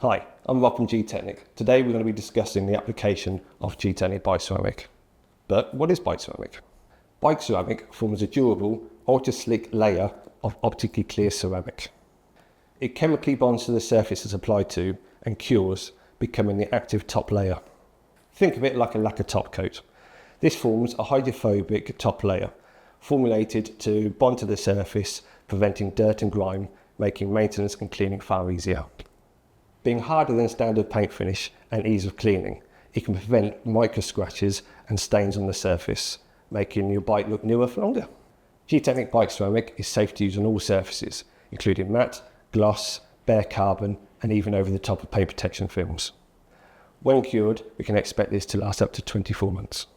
Hi, I'm Rob from Gtechniq. Today we're going to be discussing the application of Gtechniq Bike Ceramic. But what is bike ceramic? Bike ceramic forms a durable, ultra-slick layer of optically clear ceramic. It chemically bonds to the surface it's applied to and cures, becoming the active top layer. Think of it like a lacquer top coat. This forms a hydrophobic top layer, formulated to bond to the surface, preventing dirt and grime, making maintenance and cleaning far easier. Being harder than standard paint finish and ease of cleaning, it can prevent micro scratches and stains on the surface, making your bike look newer for longer. Gtechniq Bike Ceramic is safe to use on all surfaces, including matte, gloss, bare carbon, and even over the top of paint protection films. When cured, we can expect this to last up to 24 months.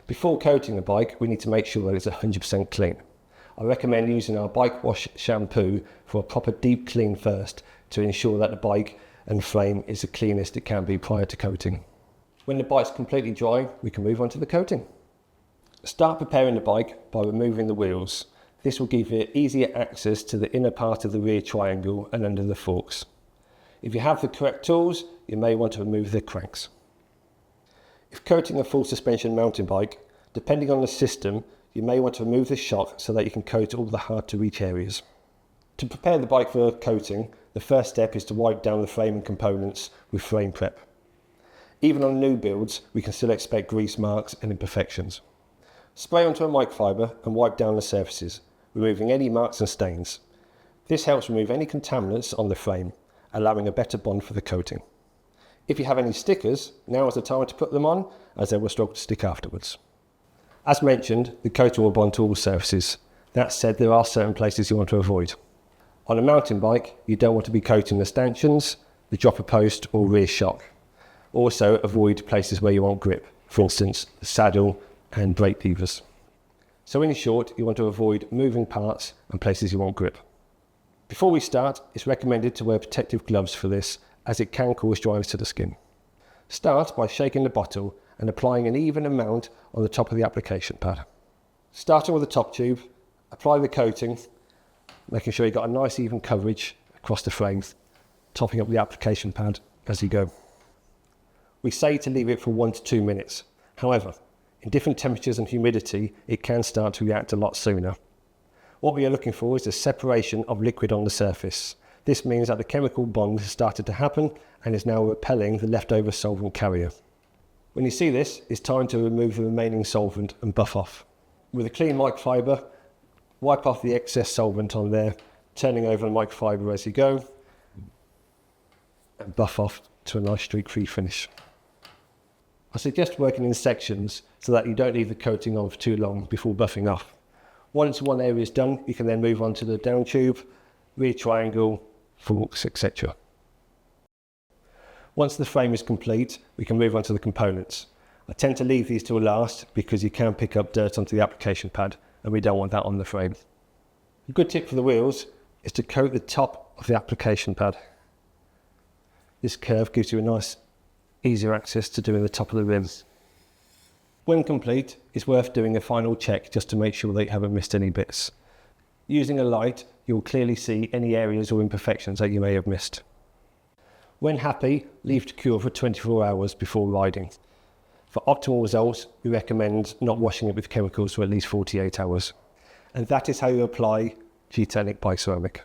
Before coating the bike, we need to make sure that it's 100% clean. I recommend using our bike wash shampoo for a proper deep clean first to ensure that the bike and frame is the cleanest it can be prior to coating. When the bike's completely dry, we can move on to the coating. Start preparing the bike by removing the wheels. This will give you easier access to the inner part of the rear triangle and under the forks. If you have the correct tools, you may want to remove the cranks. If coating a full suspension mountain bike, depending on the system, you may want to remove the shock so that you can coat all the hard to reach areas. To prepare the bike for coating, the first step is to wipe down the frame and components with frame prep. Even on new builds, we can still expect grease marks and imperfections. Spray onto a microfiber and wipe down the surfaces, removing any marks and stains. This helps remove any contaminants on the frame, allowing a better bond for the coating. If you have any stickers, now is the time to put them on, as they will struggle to stick afterwards. As mentioned, the coating will bond to all surfaces. That said, there are certain places you want to avoid. On a mountain bike, you don't want to be coating the stanchions, the dropper post or rear shock. Also avoid places where you want grip, for instance the saddle and brake levers. So in short, you want to avoid moving parts and places you want grip. Before we start, it's recommended to wear protective gloves for this, as it can cause dryness to the skin. Start by shaking the bottle and applying an even amount on the top of the application pad. Starting with the top tube, apply the coating, making sure you've got a nice even coverage across the frame, topping up the application pad as you go. We say to leave it for 1 to 2 minutes. However, in different temperatures and humidity, it can start to react a lot sooner. What we are looking for is a separation of liquid on the surface. This means that the chemical bond has started to happen and is now repelling the leftover solvent carrier. When you see this, it's time to remove the remaining solvent and buff off. With a clean microfiber, wipe off the excess solvent on there, turning over the microfiber as you go, and buff off to a nice streak-free finish. I suggest working in sections so that you don't leave the coating on for too long before buffing off. Once one area is done, you can then move on to the down tube, rear triangle, forks, etc. Once the frame is complete, we can move on to the components. I tend to leave these till last because you can pick up dirt onto the application pad and we don't want that on the frame. A good tip for the wheels is to coat the top of the application pad. This curve gives you a nice, easier access to doing the top of the rim. When complete, it's worth doing a final check just to make sure that you haven't missed any bits. Using a light, you'll clearly see any areas or imperfections that you may have missed. When happy, leave to cure for 24 hours before riding. For optimal results, we recommend not washing it with chemicals for at least 48 hours. And that is how you apply Gtechniq Bike Ceramic.